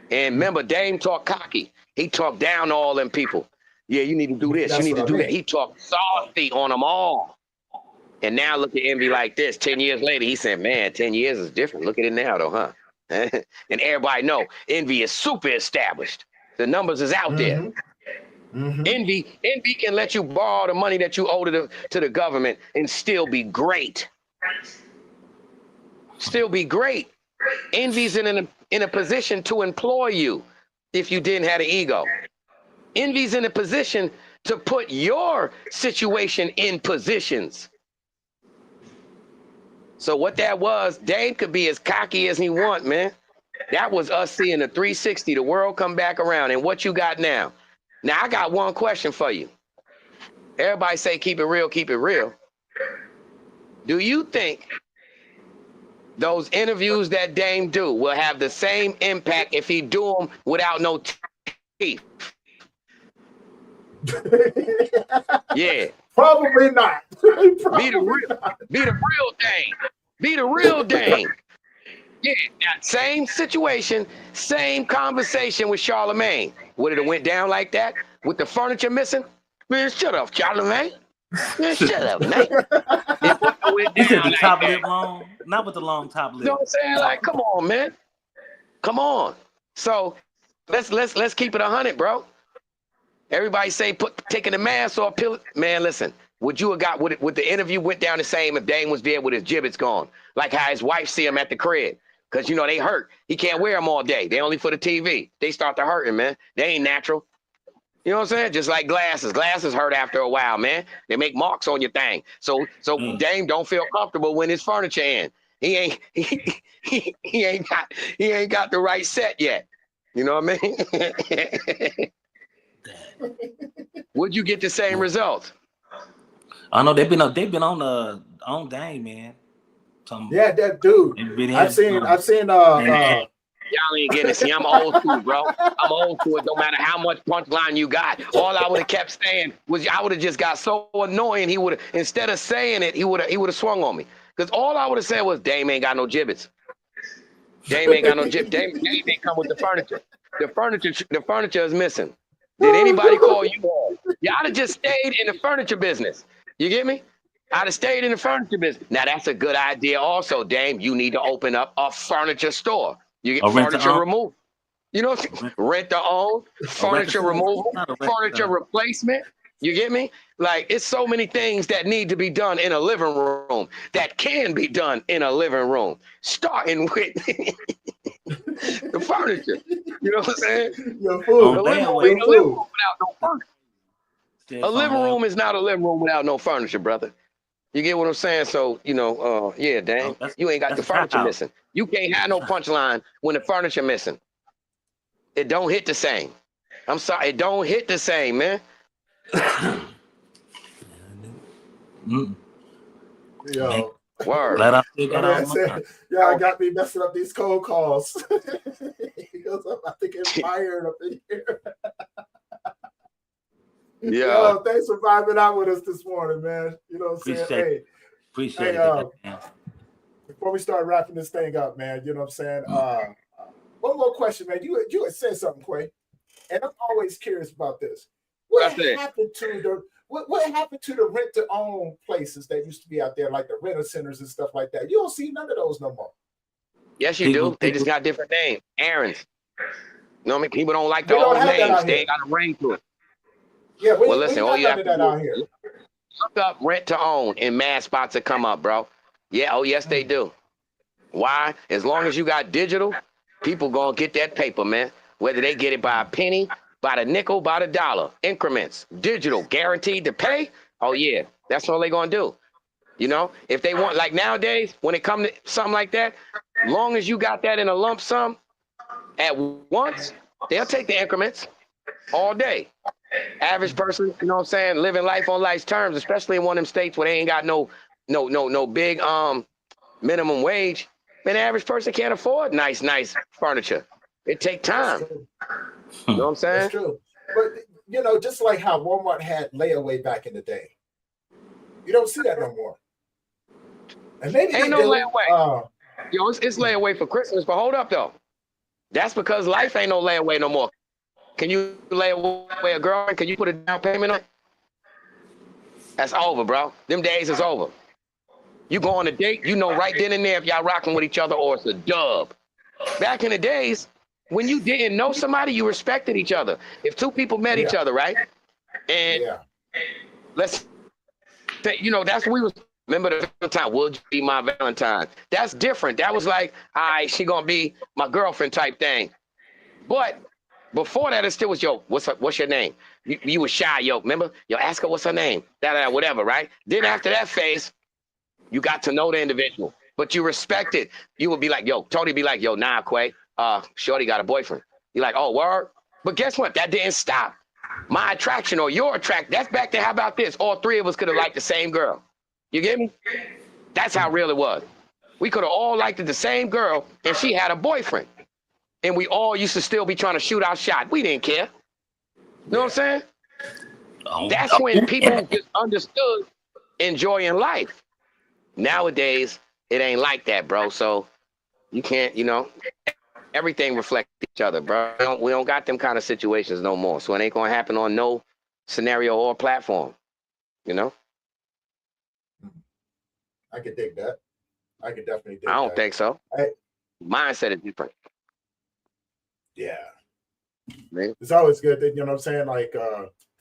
And remember, Dame talked cocky. He talked down to all them people. Yeah, you need to do this. You need to do that. He talked saucy on them all. And now look at Envy like this. 10 years later, he said, man, 10 years is different. Look at it now, though, huh? And everybody know Envy is super established. The numbers is out there. Envy can let you borrow the money that you owe to the government and still be great. Still be great. Envy's in a position to employ you if you didn't have an ego. Envy's in a position to put your situation in positions. So what that was, Dame could be as cocky as he want, man. That was us seeing the 360, the world come back around. And what you got now? Now, I got one question for you. Everybody say, keep it real, keep it real. Do you think those interviews that Dame do will have the same impact if he do them without no teeth? Yeah. Probably not. Be the real Dame. Be the real Dame. Yeah, that same situation, same conversation with Charlemagne. Would it have went down like that with the furniture missing? Man, shut up, Charlemagne. Man, shut up, man. He said the top lip long, not with the long top lip. You know what I'm saying? Like, come on, man. Come on. So let's keep it 100, bro. Everybody say taking the mask off, man. Listen, would you have got would the interview went down the same if Dame was there with his gibbets gone, like how his wife see him at the crib? Because, you know, they hurt. He can't wear them all day. They only for the TV. They start to hurt him, man. They ain't natural. You know what I'm saying? Just like glasses. Glasses hurt after a while, man. They make marks on your thing. So Dame don't feel comfortable when his furniture in. He ain't got the right set yet. You know what I mean? Would you get the same results? I know they've been on Dame, man. Yeah, that dude. I've seen y'all ain't getting it. See, I'm old school, bro. I'm old school. It don't matter how much punchline you got. All I would have kept saying was I would have just got so annoying. He would have, instead of saying it, he would have swung on me. Because all I would have said was, Dame ain't got no gibbets. Dame ain't got no gibbets. Dame ain't come with the furniture. The furniture is missing. Did anybody call you on? Y'all have just stayed in the furniture business. You get me? I'd have stayed in the furniture business. Now, that's a good idea also, Dame. You need to open up a furniture store. You get furniture removal. You know, rent to own, furniture removal, furniture replacement. You get me? Like, it's so many things that need to be done in a living room that can be done in a living room, starting with the furniture. You know what I'm saying? A living room without no furniture. A living room is not a living room without no furniture, brother. You get what I'm saying? So, you know, yeah, Dang, you ain't got the furniture missing. You can't have no punchline when the furniture missing. It don't hit the same. I'm sorry, it don't hit the same, man. Yo. Word. Y'all got me messing up these cold calls. He goes up, I think it's fired up in here. Yeah. Yo, thanks for vibing out with us this morning, man. You know what I'm saying? Appreciate it. Before we start wrapping this thing up, man, you know what I'm saying? One more question, man. You had said something, Quay, and I'm always curious about this. What happened to the rent to own places that used to be out there, like the renter centers and stuff like that? You don't see none of those no more. Yes, you do. They just got different names. Aaron's. You know what I mean? People don't like the old names. They ain't got a ring to it. Yeah, well, listen, all you have to do out here. Look up rent to own and mass spots that come up, bro. Yeah, oh yes, they do. Why? As long as you got digital, people gonna get that paper, man. Whether they get it by a penny, by the nickel, by the dollar, increments, digital, guaranteed to pay. Oh yeah, that's all they gonna do. You know, if they want, like nowadays, when it comes to something like that, long as you got that in a lump sum at once, they'll take the increments all day. Average person, you know what I'm saying, living life on life's terms, especially in one of them states where they ain't got no no big minimum wage, man, the average person can't afford nice furniture. It take That's time. true. You know what I'm That's saying? true. But you know, just like how Walmart had layaway back in the day, you don't see that no more. And maybe Ain't they no do. layaway. Yo, it's layaway for Christmas, but hold up though. That's because life ain't no layaway no more. Can you lay away a girlfriend? Can you put a down payment on it? That's over, bro. Them days is over. You go on a date, you know right then and there if y'all rocking with each other or it's a dub. Back in the days, when you didn't know somebody, you respected each other. If two people met each Yeah, other, right? And yeah, let's say, that's what we was. Remember the Valentine, would you be my Valentine? That's different. That was like, all right, she gonna be my girlfriend type thing. But before that, it still was, yo, what's your name? You was shy, yo. Remember? Yo, ask her what's her name. Whatever, right? Then after that phase, you got to know the individual, but you respect it. You would be like, yo, Tony be like, yo, nah, Quay, Shorty got a boyfriend. You're like, oh, word? But guess what? That didn't stop. My attraction or your attraction, that's back to how about this? All three of us could have liked the same girl. You get me? That's how real it was. We could have all liked the same girl, and she had a boyfriend. And we all used to still be trying to shoot our shot. We didn't care. You know what I'm saying? That's when people just understood enjoying life. Nowadays, it ain't like that, bro. So you can't, everything reflects each other, bro. We don't got them kind of situations no more. So it ain't gonna happen on no scenario or platform, you know? I could dig that. I could definitely dig I don't that. think so. Mindset is different. Yeah. Man. It's always good that, you know what I'm saying, like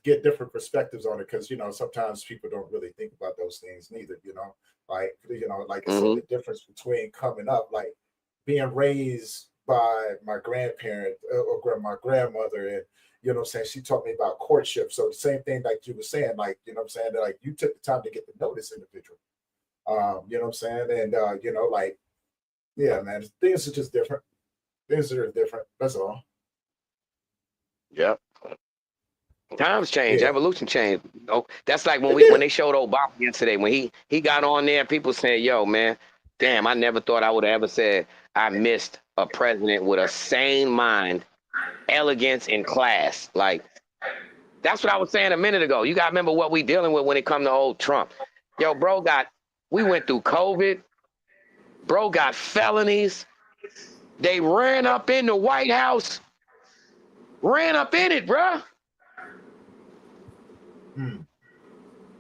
get different perspectives on it, because sometimes people don't really think about those things neither, like like I said, the difference between coming up, like being raised by my grandparent or my grandmother, and what I'm saying, she taught me about courtship. So the same thing like you were saying, like what I'm saying, that like you took the time to get to know this individual. You know what I'm saying? And like, yeah, man, things are just different. Things are different. That's all. Yep. Times change, Yeah. evolution changed. That's like It when did. they showed Obama yesterday, when he got on there, people saying, yo, man, damn, I never thought I would have ever said I missed a president with a sane mind, elegance, and class. Like, that's what I was saying a minute ago. You gotta remember what we dealing with when it come to old Trump. Yo, we went through COVID. Bro got felonies. They ran up in the White House. Ran up in it, bro.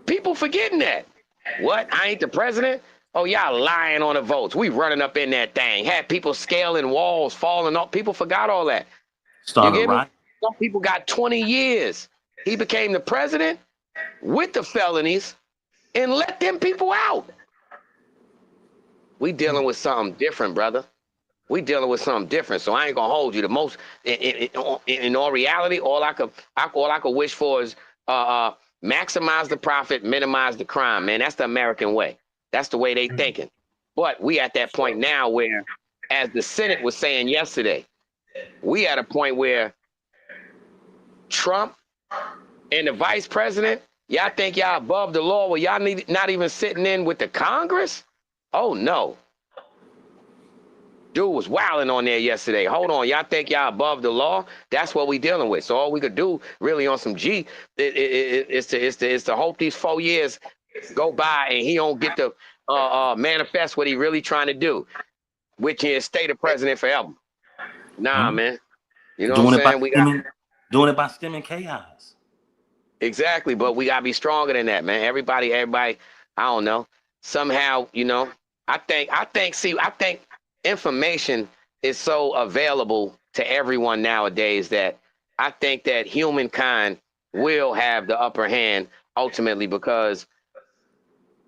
People forgetting that. What? I ain't the president? Oh, y'all lying on the votes. We running up in that thing. Had people scaling walls, falling off. People forgot all that. You get me? Some people got 20 years. He became the president with the felonies and let them people out. We dealing with something different, brother. We dealing with something different. So I ain't gonna hold you. The most in all reality, all I could wish for is maximize the profit, minimize the crime. Man, that's the American way. That's the way they thinking. But we at that point now where, as the Senate was saying yesterday, we at a point where Trump and the vice president, y'all think y'all above the law? Well, y'all not even sitting in with the Congress? Oh no. Dude was wilding on there yesterday. Hold on, y'all think y'all above the law? That's what we dealing with. So all we could do really on some G is to hope these 4 years go by and he don't get to manifest what he really trying to do, which is stay the president forever. Nah, man. You know what I'm saying? Doing it by stemming chaos. Exactly, but we gotta be stronger than that, man. Everybody, I don't know. Somehow, I think information is so available to everyone nowadays that I think that humankind will have the upper hand ultimately, because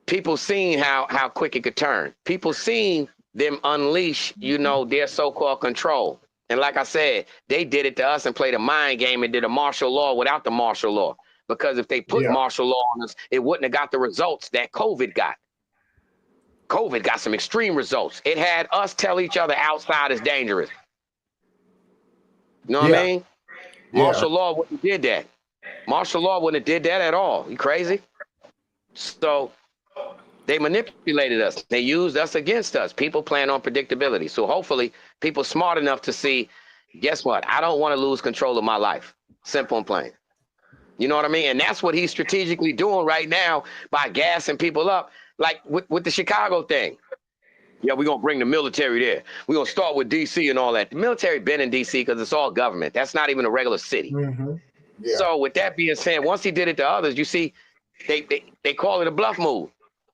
people seen how quick it could turn. People seen them unleash, their so-called control. And like I said, they did it to us and played a mind game and did a martial law without the martial law. Because if they put martial law on us, it wouldn't have got the results that COVID got. COVID got some extreme results. It had us tell each other outside is dangerous. You know what I mean? Martial law wouldn't have did that. Martial law wouldn't have did that at all. You crazy? So They manipulated us. They used us against us. People plan on predictability. So hopefully people smart enough to see, guess what? I don't want to lose control of my life. Simple and plain. You know what I mean? And that's what he's strategically doing right now by gassing people up, like with the Chicago thing. Yeah, we're going to bring the military there. We're going to start with D.C. and all that. The military been in D.C. because it's all government. That's not even a regular city. Mm-hmm. Yeah. So with that being said, once he did it to others, you see, they call it a bluff move.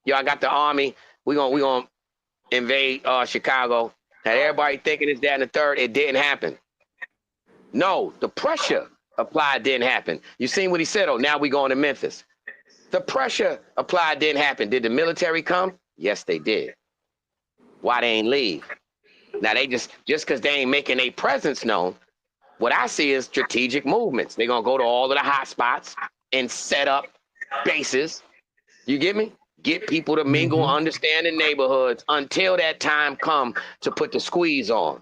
Yo, I got the army. We gonna invade Chicago. Had everybody thinking it's that and the third. It didn't happen. No, the pressure applied didn't happen. You seen what he said? Oh, now we going to Memphis. The pressure applied didn't happen. Did the military come? Yes, they did. Why they ain't leave? Now they just because they ain't making a presence known. What I see is strategic movements. They're gonna go to all of the hot spots and set up bases. You get me? Get people to mingle, understand the neighborhoods until that time come to put the squeeze on.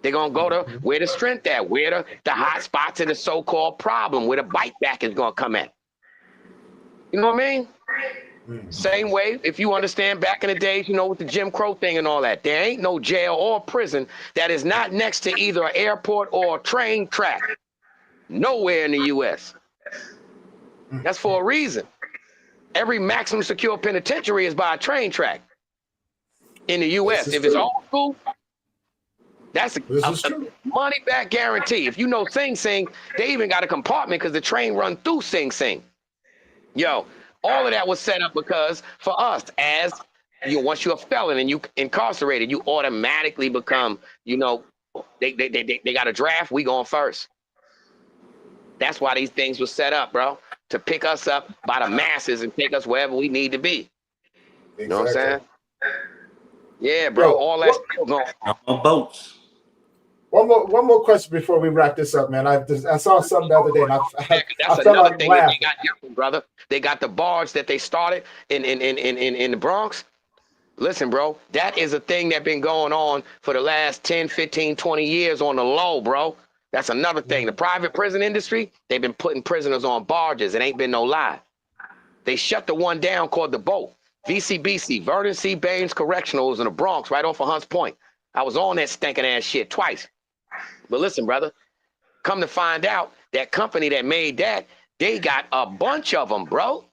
They're going to go to where the strength at, where the hot spots and the so-called problem, where the bite back is going to come at. You know what I mean? Same way, if you understand back in the days, you know, with the Jim Crow thing and all that, there ain't no jail or prison that is not next to either an airport or a train track. Nowhere in the U.S. That's for a reason. Every maximum secure penitentiary is by a train track in the U.S. If it's old school, that's a money back guarantee. If you know Sing Sing, they even got a compartment because the train run through Sing Sing. Yo, all of that was set up because for us, as you, once you're a felon and you incarcerated, you automatically become, you know, they got a draft. We going first. That's why these things were set up, bro. To pick us up by the masses and take us wherever we need to be. You know what I'm saying? Yeah, bro. All that still going on boats. One more question before we wrap this up, man. I saw something the other day, and that's another thing that they got different, brother. They got the barge that they started in the Bronx. Listen, bro, that is a thing that's been going on for the last 10, 15, 20 years on the low, bro. That's another thing. The private prison industry, they've been putting prisoners on barges. It ain't been no lie. They shut the one down called the Boat. VCBC, Vernon C. Baines Correctional, was in the Bronx, right off of Hunts Point. I was on that stinking ass shit twice. But listen, brother, come to find out, that company that made that, they got a bunch of them, bro,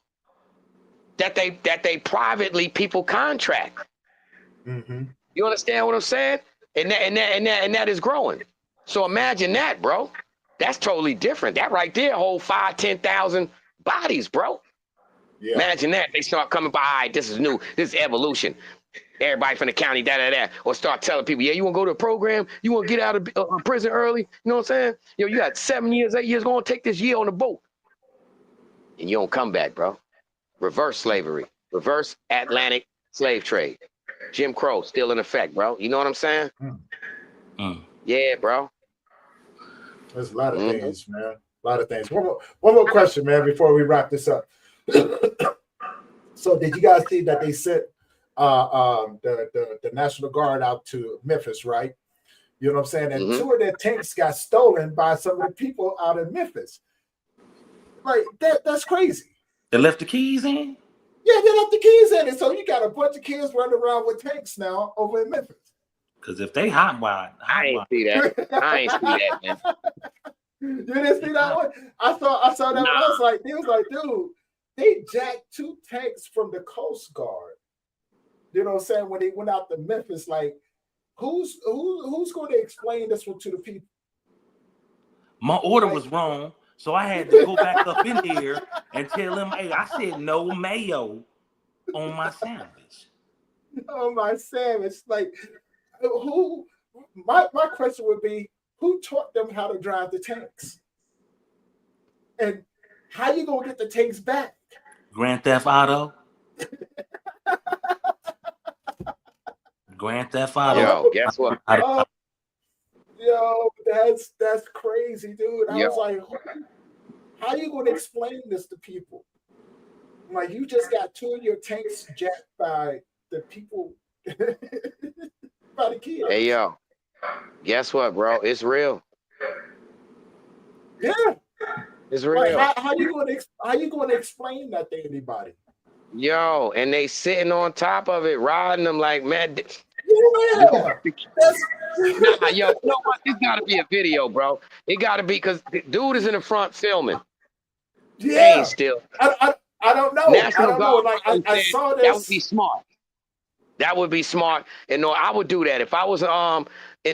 that they privately people contract. You understand what I'm saying? And that is growing. So imagine that, bro. That's totally different. That right there hold 5,000-10,000 bodies, bro. Yeah. Imagine that. They start coming by, all right, this is new. This is evolution. Everybody from the county, da. Or start telling people, yeah, you want to go to a program? You want to get out of prison early? You know what I'm saying? Yo, you got 7 years, 8 years, going to take this year on the boat. And you don't come back, bro. Reverse slavery. Reverse Atlantic slave trade. Jim Crow still in effect, bro. You know what I'm saying? Yeah, bro. There's a lot of things, man. A lot of things. One more question, man, before we wrap this up. So did you guys see that they sent the National Guard out to Memphis, right? You know what I'm saying? And 2 of their tanks got stolen by some of the people out of Memphis. Like, that's crazy. They left the keys in? Yeah, they left the keys in. And so you got a bunch of kids running around with tanks now over in Memphis. Because if they hotwire, I ain't see that. I ain't see that, man. You didn't see that one? I saw that one. I was like, dude, they jacked 2 tanks from the Coast Guard. You know what I'm saying? When they went out to Memphis, like, who's going to explain this one to the people? My order was wrong, so I had to go back up in there and tell them, hey, I said no mayo on my sandwich. On my sandwich. Like, who? My question would be, who taught them how to drive the tanks? And how you gonna get the tanks back? Grand Theft Auto. Grand Theft Auto. Yo, guess what? Yo, that's crazy, dude. I was like, how you gonna explain this to people? Like, you just got 2 of your tanks jacked by the people, by the kids. Hey, yo, guess what, bro? It's real. Yeah, it's real. Like, how you gonna explain that to anybody? Yo, and they sitting on top of it, riding them like, man. Yeah, that's Nah, yo, you know what? This gotta be a video, bro. It gotta be because the dude is in the front filming. They ain't yeah. still. I don't know. I National don't know. Guard, Like bro, I said saw that would be this. smart. That would be smart. And no, I would do that if I was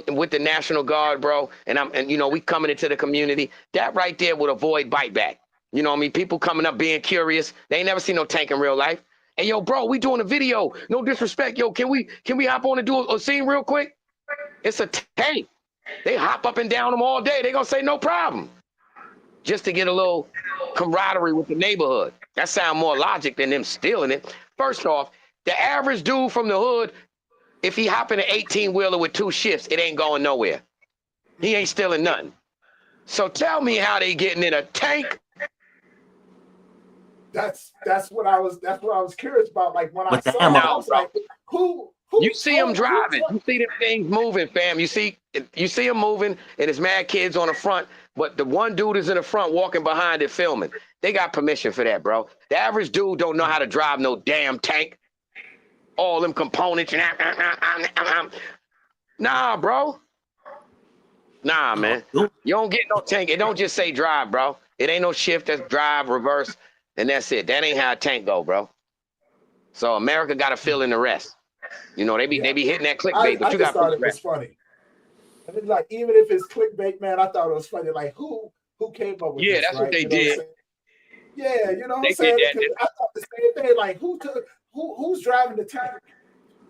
with the National Guard, bro. And you know, we coming into the community. That right there would avoid bite back. You know what I mean? People coming up being curious. They ain't never seen no tank in real life. Hey, yo, bro, we doing a video. No disrespect, yo. Can we hop on and do a scene real quick? It's a tank. They hop up and down them all day. They gonna say no problem. Just to get a little camaraderie with the neighborhood. That sound more logic than them stealing it. First off, the average dude from the hood, if he hop in an 18-wheeler with 2 shifts, it ain't going nowhere. He ain't stealing nothing. So tell me how they getting in a tank. That's what I was curious about. Like when I With the saw ammo. it, I was like, who You see them driving. You see them things moving, fam. You see them moving, and there's mad kids on the front, but the one dude is in the front walking behind it filming. They got permission for that, bro. The average dude don't know how to drive no damn tank. All them components. Nah, bro. Nah, man. You don't get no tank. It don't just say drive, bro. It ain't no shift. That's drive, reverse, and that's it. That ain't how a tank go, bro. So America got to fill in the rest. You know, they be hitting that clickbait, but I you just got thought it was funny. And it's like, even if it's clickbait, man, I thought it was funny. Like who came up with this, that's right? what they You know did. what I'm saying? Yeah, you know what I'm They saying? did that. Because I thought the same thing. Like who's driving the tank?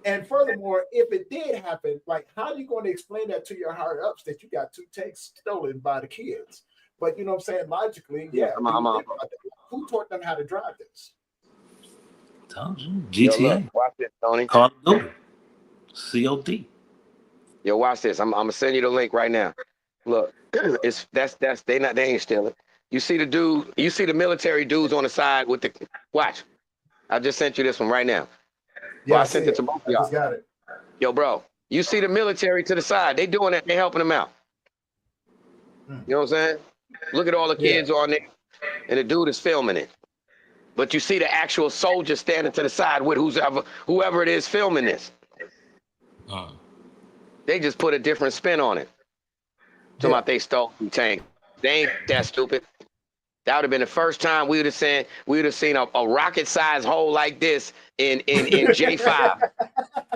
And furthermore, if it did happen, like how are you going to explain that to your higher ups that you got 2 tanks stolen by the kids? But you know what I'm saying? Logically, who taught them how to drive this? GTA. Yo, look, watch this, Tony. Call of Duty. COD. Yo, watch this. I'm gonna send you the link right now. Look, they ain't stealing. You see the military dudes on the side with the watch. I just sent you this one right now. Yeah, I sent it to both of y'all. I just got it. Yo, bro, you see the military to the side. They doing it. They helping them out. You know what I'm saying? Look at all the kids on there, and the dude is filming it. But you see the actual soldier standing to the side with whoever it is filming this. They just put a different spin on it. Talking about they stole the tank. They ain't that stupid. That would have been the first time we would have seen a rocket-sized hole like this in J5.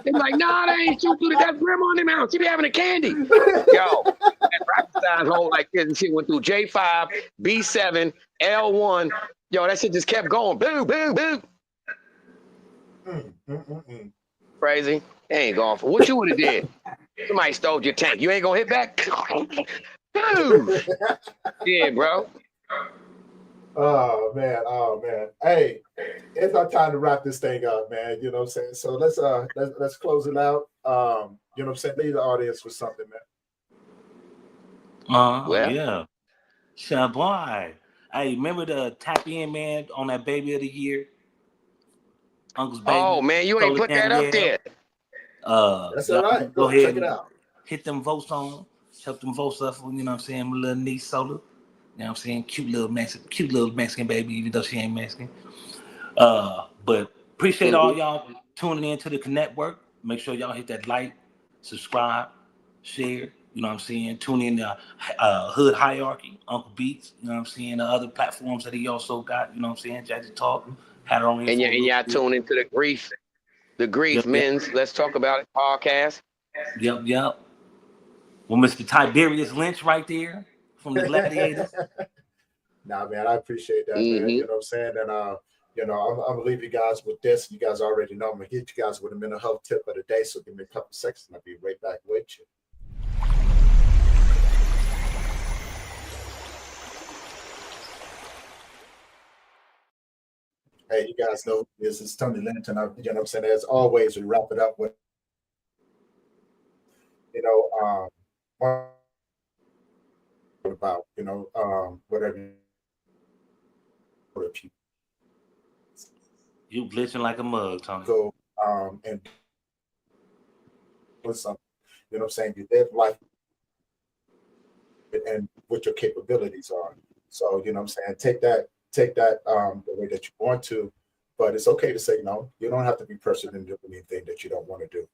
They're like, nah, they ain't shoot through that's grandma in the mouth. She be having a candy. Yo, that rocket-sized hole like this and shit went through J5, B7, L1. Yo, that shit just kept going. Boom, boom, boom. Crazy. They ain't going for what you would have did. Somebody stole your tank. You ain't gonna hit back? Boom. Yeah, bro. Oh man. Hey, it's our time to wrap this thing up, man. You know what I'm saying? So let's close it out. You know what I'm saying? Leave the audience with something, man. Yeah. Shaboy. Hey, remember the tap in man on that baby of the year? Uncle's baby. Oh man, you ain't put that up there. That's all right. Go ahead, check it out. Hit them votes on. Help them votes up for, you know what I'm saying, my little niece Sola. You know what I'm saying? Cute little Mexican baby, even though she ain't Mexican. But appreciate all y'all tuning in to the CONNECTWORK. Make sure y'all hit that like, subscribe, share. You know what I'm saying? Tune in to Hood Hierarchy, Uncle Beats. You know what I'm saying? The other platforms that he also got. You know what I'm saying? Jassy Talk. Had her on. And y'all tune into the Grief Men's Let's Talk About It podcast. Yep. Well, Mr. Tiberius Lynch right there from the Gladiators. Nah, man, I appreciate that, man. You know what I'm saying? And I'm gonna leave you guys with this. You guys already know I'm gonna hit you guys with a mental health tip of the day. So give me a couple seconds and I'll be right back with you. Hey, you guys know this is Tony Linton. You know what I'm saying? As always, we wrap it up with, about, whatever. You glitching like a mug, Tony. Go and put something, you know what I'm saying? You live life and what your capabilities are. So, you know what I'm saying? Take that the way that you want to, but it's okay to say no. You don't have to be pressured into anything that you don't want to do.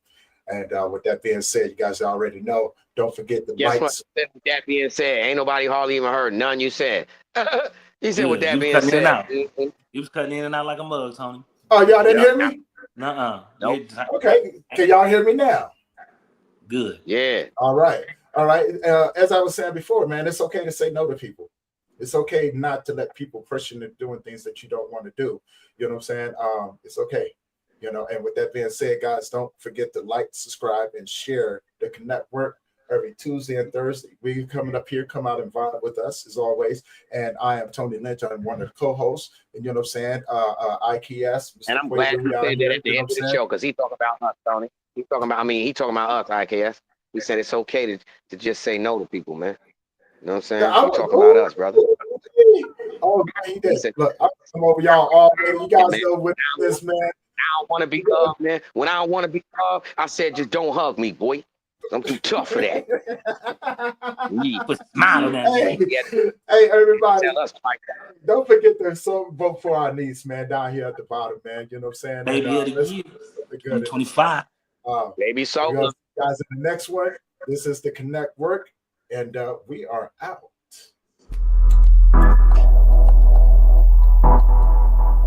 And with that being said, you guys already know. Don't forget the Guess likes. what? With that being said, ain't nobody hardly even heard none you said. He said, with that being cutting in and said, out. He was cutting in and out like a mug, Tony. Oh, y'all didn't hear me? Nuh-uh. Nope. Okay. Can y'all hear me now? Good. Yeah. All right. All right. As I was saying before, man, it's okay to say no to people. It's okay not to let people pressure you into doing things that you don't want to do. You know what I'm saying? It's okay. You know, and with that being said, guys, don't forget to like, subscribe, and share the CONNECTWORK every Tuesday and Thursday. We coming up here, come out and vibe with us as always. And I am Tony Lynch. I'm one of the co-hosts. And you know what I'm saying? IKS. And I'm glad you said that at the end of the show, because he talking about us, Tony. He talking about us, IKS. We said it's okay to just say no to people, man. You know what I'm saying? Yeah, We talking about us, brother. Oh, man, he did. Look, I'm over y'all already. You guys know what this, man. I don't want to be hugged, man. When I don't want to be hugged, I said, just don't hug me, boy. I'm too tough for that. Put a smile on that. Hey, everybody. Tell us like that. Don't forget to vote for our niece, man, down here at the bottom, man. You know what I'm saying? Baby of the year. 25. Maybe so. Guys, in the next one, this is the CONNECTWORK, and we are out.